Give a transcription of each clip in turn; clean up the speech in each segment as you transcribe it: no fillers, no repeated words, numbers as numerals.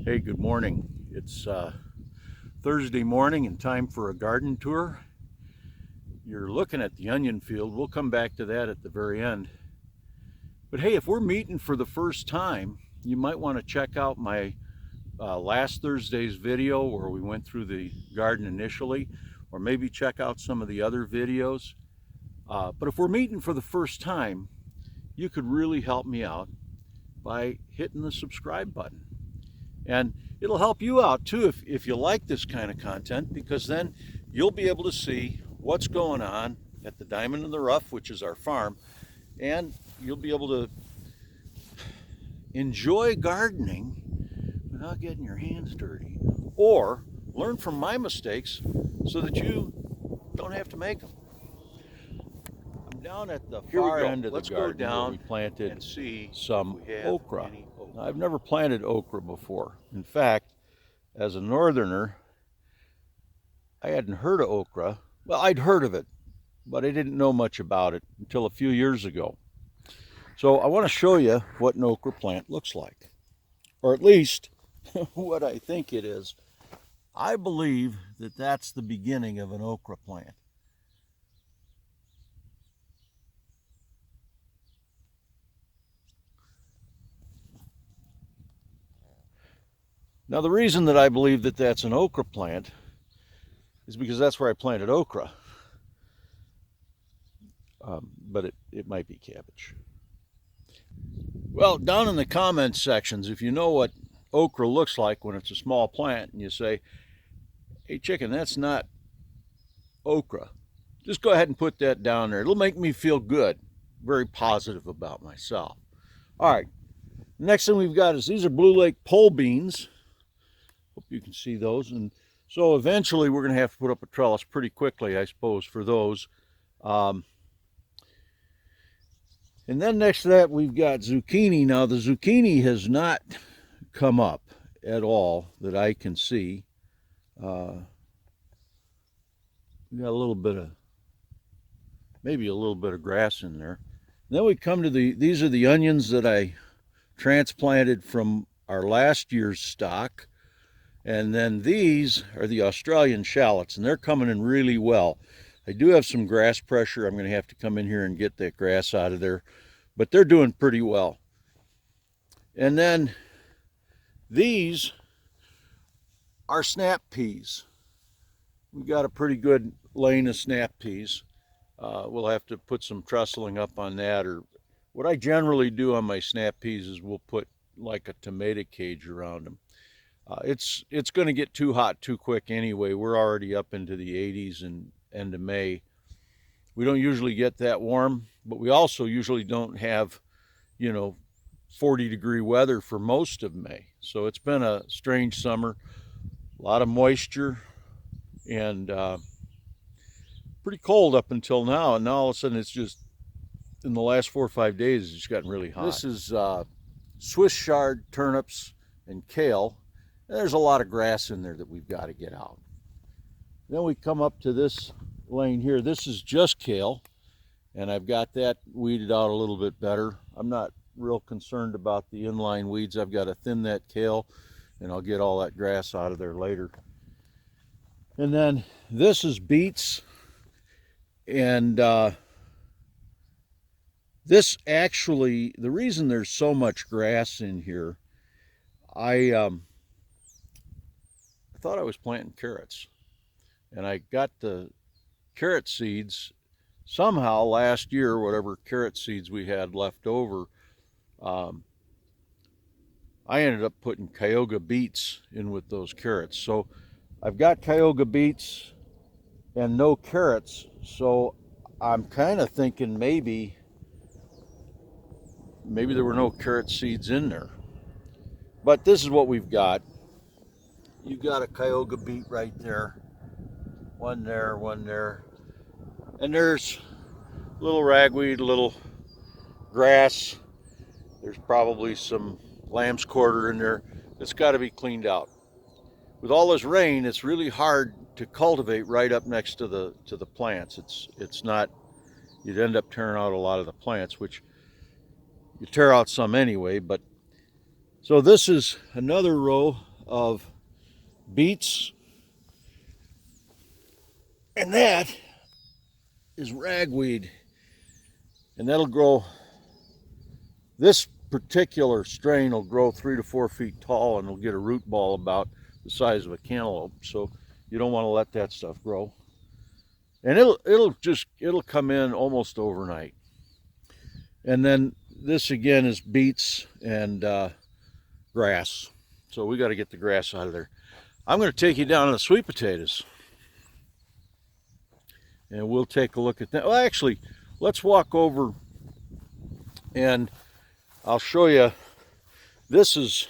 Hey, good morning. It's Thursday morning and time for a garden tour. You're looking at the onion field. We'll come back to that at the very end. But hey, if we're meeting for the first time, you might want to check out my last Thursday's video where we went through the garden initially, or maybe check out some of the other videos. But if we're meeting for the first time, you could really help me out by hitting the subscribe button. And it'll help you out too if you like this kind of content, because then you'll be able to see what's going on at the Diamond in the Rough, which is our farm, and you'll be able to enjoy gardening without getting your hands dirty, or learn from my mistakes so that you don't have to make them. I'm down at the far end of the garden where we planted and see some okra. Now, I've never planted okra before. In fact, as a northerner, I hadn't heard of okra. Well, I'd heard of it, but I didn't know much about it until a few years ago. So I want to show you what an okra plant looks like, or at least what I think it is. I believe that that's the beginning of an okra plant. Now, the reason that I believe that that's an okra plant is because that's where I planted okra. But it might be cabbage. Well, down in the comments sections, if you know what okra looks like when it's a small plant and you say, hey chicken, that's not okra, just go ahead and put that down there. It'll make me feel good, very positive about myself. All right, next thing we've got is these are Blue Lake pole beans. Hope you can see those. And so eventually we're going to have to put up a trellis pretty quickly, I suppose, for those. And then next to that we've got zucchini. Now the zucchini has not come up at all that I can see. We got a little bit of, maybe a little bit of grass in there. And then we come to these are the onions that I transplanted from our last year's stock. And then these are the Australian shallots, and they're coming in really well. I do have some grass pressure. I'm going to have to come in here and get that grass out of there, but they're doing pretty well. And then these are snap peas. We got a pretty good lane of snap peas. We'll have to put some trestling up on that, or what I generally do on my snap peas is we'll put like a tomato cage around them. It's going to get too hot too quick anyway. We're already up into the 80s and end of May. We don't usually get that warm, but we also usually don't have, 40-degree weather for most of May. So it's been a strange summer, a lot of moisture, and pretty cold up until now. And now all of a sudden it's just, in the last 4 or 5 days, it's just gotten really hot. This is Swiss chard, turnips, and kale. There's a lot of grass in there that we've got to get out. Then we come up to this lane here. This is just kale, and I've got that weeded out a little bit better. I'm not real concerned about the inline weeds. I've got to thin that kale, and I'll get all that grass out of there later. And then this is beets, and this actually, the reason there's so much grass in here, I thought I was planting carrots, and I got the carrot seeds somehow last year, whatever carrot seeds we had left over. I ended up putting Cayuga Beets in with those carrots. So I've got Cayuga Beets and no carrots, so I'm kind of thinking maybe there were no carrot seeds in there. But this is what we've got. You've got a Cayuga beet right there, one there, and there's a little ragweed, a little grass. There's probably some lamb's quarter in there that's got to be cleaned out. With all this rain, it's really hard to cultivate right up next to the plants. It's not, you'd end up tearing out a lot of the plants, which you tear out some anyway. But so this is another row of beets, and that is ragweed, and that'll grow. This particular strain will grow 3 to 4 feet tall, and it'll get a root ball about the size of a cantaloupe. So you don't want to let that stuff grow, and it'll come in almost overnight. And then this again is beets and grass. So we got to get the grass out of there. I'm going to take you down to the sweet potatoes, and we'll take a look at that. Well, actually, let's walk over and I'll show you. This is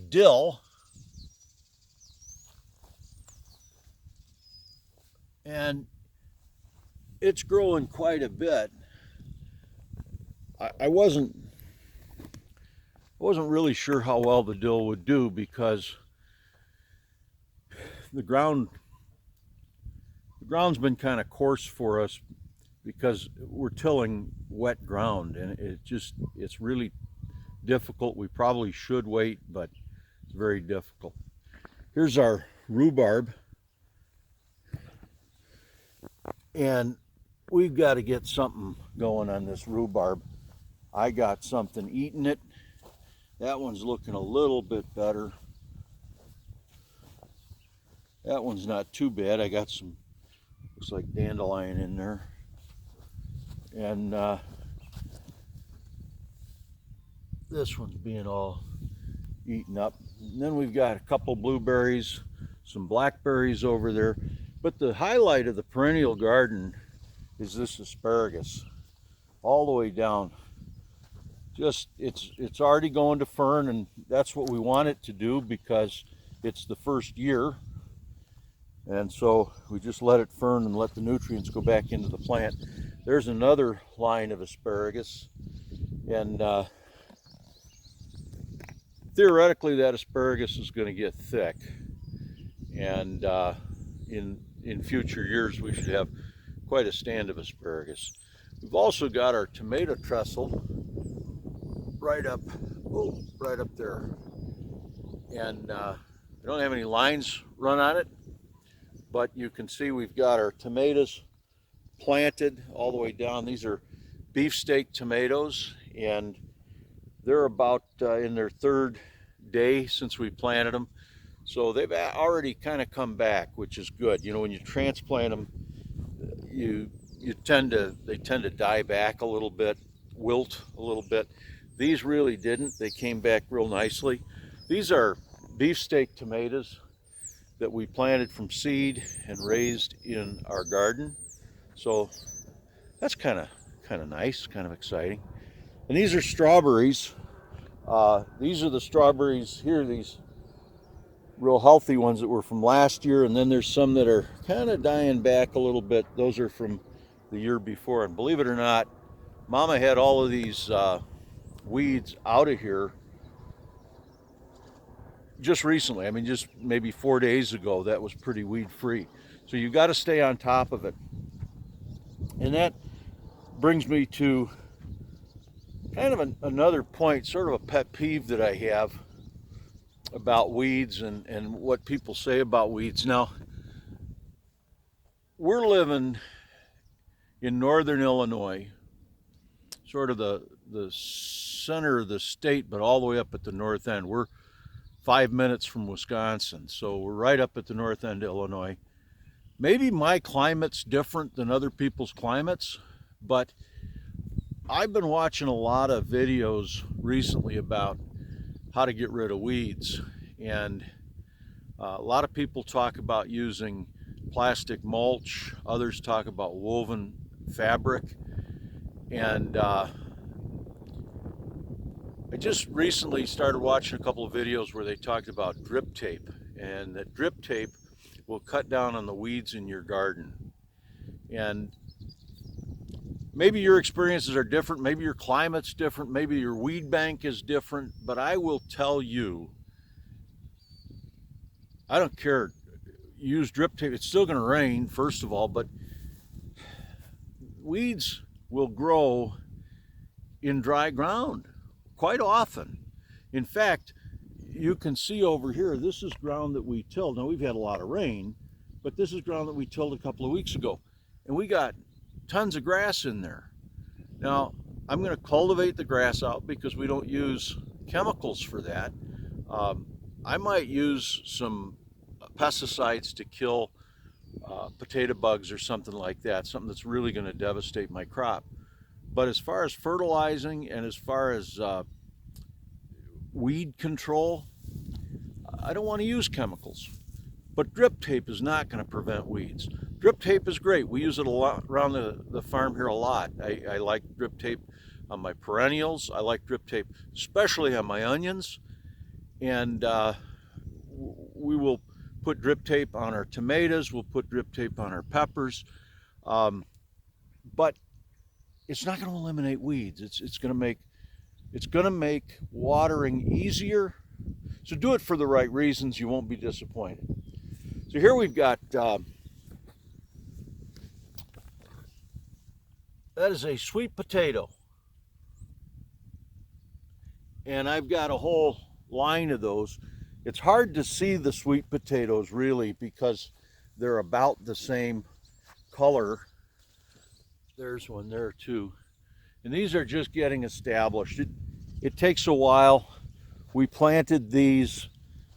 dill, and it's growing quite a bit. I wasn't really sure how well the dill would do because the ground's been kind of coarse for us because we're tilling wet ground, and it's really difficult. We probably should wait, but it's very difficult. Here's our rhubarb, and we've got to get something going on this rhubarb. I got something eating it. That one's looking a little bit better. That one's not too bad. I got some, looks like dandelion in there. And this one's being all eaten up. And then we've got a couple blueberries, some blackberries over there. But the highlight of the perennial garden is this asparagus, all the way down. Just it's already going to fern, and that's what we want it to do because it's the first year. And so we just let it fern and let the nutrients go back into the plant. There's another line of asparagus, and theoretically that asparagus is going to get thick, and in future years we should have quite a stand of asparagus. We've also got our tomato trestle right up there, and we don't have any lines run on it, but you can see we've got our tomatoes planted all the way down. These are beefsteak tomatoes, and they're about in their third day since we planted them, so they've already kind of come back, which is good. You know, when you transplant them, they tend to die back a little bit, wilt a little bit. These really didn't. They came back real nicely. These are beefsteak tomatoes that we planted from seed and raised in our garden. So that's kind of nice, kind of exciting. And these are strawberries. These are the strawberries here, these real healthy ones that were from last year, and then there's some that are kind of dying back a little bit. Those are from the year before. And believe it or not, Mama had all of these weeds out of here just recently. I mean, just maybe 4 days ago. That was pretty weed free. So you got to stay on top of it. And that brings me to kind of another point, sort of a pet peeve that I have about weeds and what people say about weeds. Now, we're living in northern Illinois, sort of the center of the state, but all the way up at the north end. We're 5 minutes from Wisconsin, so we're right up at the north end of Illinois. Maybe my climate's different than other people's climates, but I've been watching a lot of videos recently about how to get rid of weeds, and a lot of people talk about using plastic mulch. Others talk about woven fabric, and I just recently started watching a couple of videos where they talked about drip tape, and that drip tape will cut down on the weeds in your garden. And maybe your experiences are different, maybe your climate's different, maybe your weed bank is different, but I will tell you, I don't care, use drip tape. It's still going to rain, first of all, but weeds will grow in dry ground quite often. In fact, you can see over here, this is ground that we tilled. Now we've had a lot of rain, but this is ground that we tilled a couple of weeks ago. And we got tons of grass in there. Now, I'm going to cultivate the grass out because we don't use chemicals for that. I might use some pesticides to kill potato bugs or something like that, something that's really going to devastate my crop. But as far as fertilizing and as far as weed control, I don't want to use chemicals. But drip tape is not going to prevent weeds. Drip tape is great. We use it a lot around the farm here a lot. I like drip tape on my perennials. I like drip tape especially on my onions. And we will put drip tape on our tomatoes. We'll put drip tape on our peppers. But it's not going to eliminate weeds. It's going to make watering easier. So do it for the right reasons. You won't be disappointed. So here we've got, that is a sweet potato. And I've got a whole line of those. It's hard to see the sweet potatoes really because they're about the same color. There's one there too. And these are just getting established. It takes a while. We planted these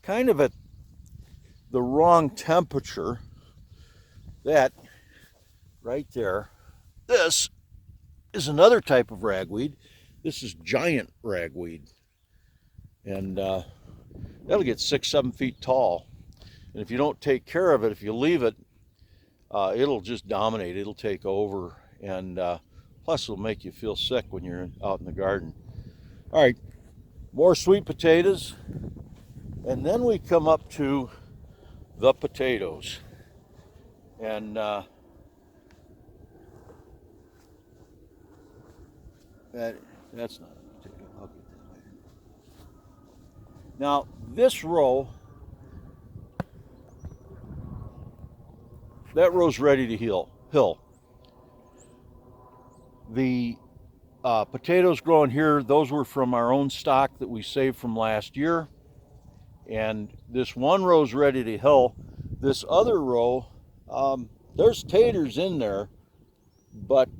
kind of at the wrong temperature. That right there. This is another type of ragweed. This is giant ragweed. And that'll get 6-7 feet tall. And if you don't take care of it, if you leave it, it'll just dominate. It'll take over. And plus it'll make you feel sick when you're out in the garden. All right, more sweet potatoes. And then we come up to the potatoes. And that's not a potato. I'll get that later. Now, this row, that row's ready to hill. The potatoes growing here, those were from our own stock that we saved from last year. And this one row's ready to hill. This other row, there's taters in there, but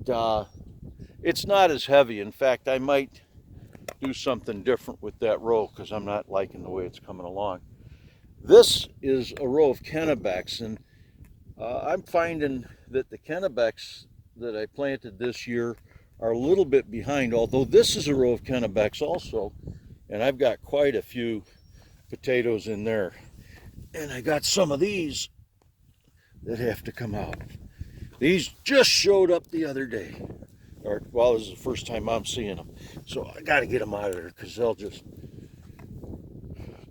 it's not as heavy. In fact, I might do something different with that row because I'm not liking the way it's coming along. This is a row of Kennebecs, and I'm finding that the Kennebecs that I planted this year are a little bit behind, although this is a row of Kennebecs also, and I've got quite a few potatoes in there. And I got some of these that have to come out. These just showed up the other day. Or, well, this is the first time I'm seeing them. So I got to get them out of there because they'll just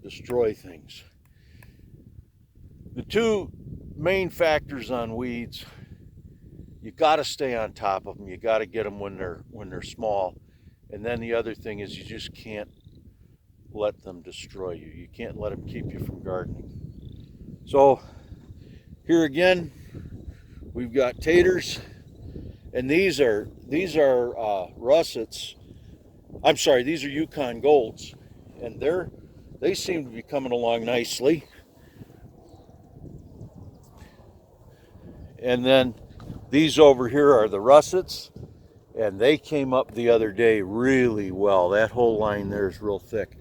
destroy things. The two main factors on weeds, you got to stay on top of them. You got to get them when they're small. And then the other thing is you just can't let them destroy you. You can't let them keep you from gardening. So here again, we've got taters, and these are russets. I'm sorry, these are Yukon Golds, and they seem to be coming along nicely. And then these over here are the russets, and they came up the other day really well. That whole line there is real thick.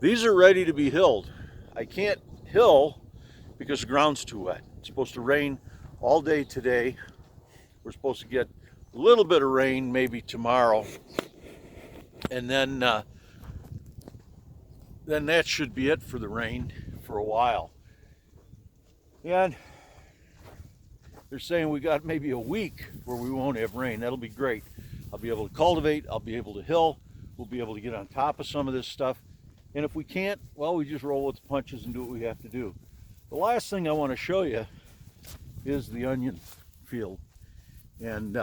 These are ready to be hilled. I can't hill because the ground's too wet. It's supposed to rain all day today. We're supposed to get a little bit of rain maybe tomorrow. And then that should be it for the rain for a while. And they're saying we got maybe a week where we won't have rain. That'll be great. I'll be able to cultivate. I'll be able to hill. We'll be able to get on top of some of this stuff. And if we can't, well, we just roll with the punches and do what we have to do. The last thing I want to show you is the onion field. And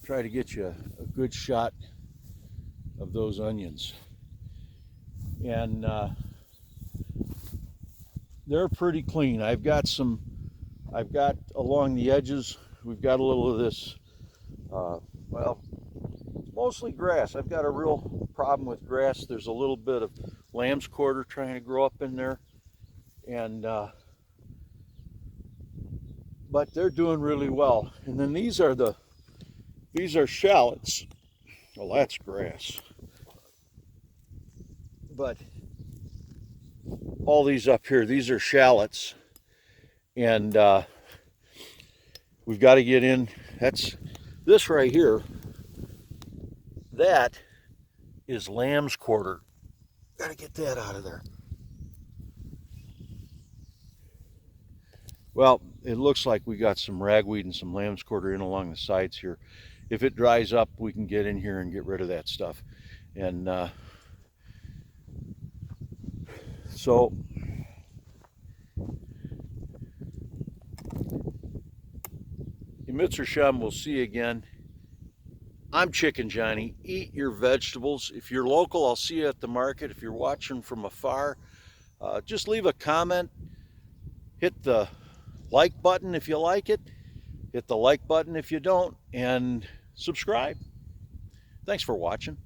try to get you a good shot of those onions. And they're pretty clean. I've got along the edges, we've got a little of this, well, mostly grass. I've got a real problem with grass. There's a little bit of lamb's quarter trying to grow up in there, and but they're doing really well. And then these are shallots. Well, that's grass, but all these up here, these are shallots, and we've got to get in. That's this right here. That is lamb's quarter. Got to get that out of there. Well, it looks like we got some ragweed and some lamb's quarter in along the sides here. If it dries up, we can get in here and get rid of that stuff. And so Yitzhak Shem, we'll see you again. I'm Chicken Johnny. Eat your vegetables. If you're local, I'll see you at the market. If you're watching from afar, just leave a comment. Hit the like button if you like it. Hit the like button if you don't. And subscribe. Thanks for watching.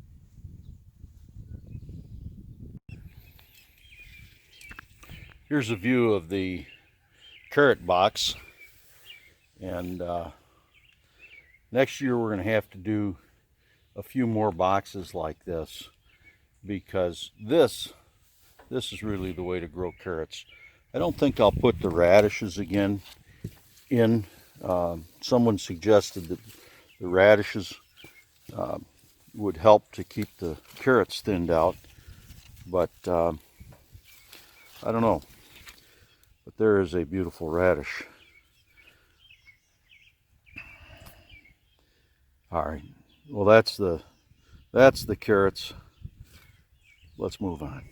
Here's a view of the carrot box. And next year we're going to have to do a few more boxes like this, because this is really the way to grow carrots. I don't think I'll put the radishes again in. Someone suggested that the radishes would help to keep the carrots thinned out, but I don't know. But there is a beautiful radish. All right. Well, that's the carrots. Let's move on.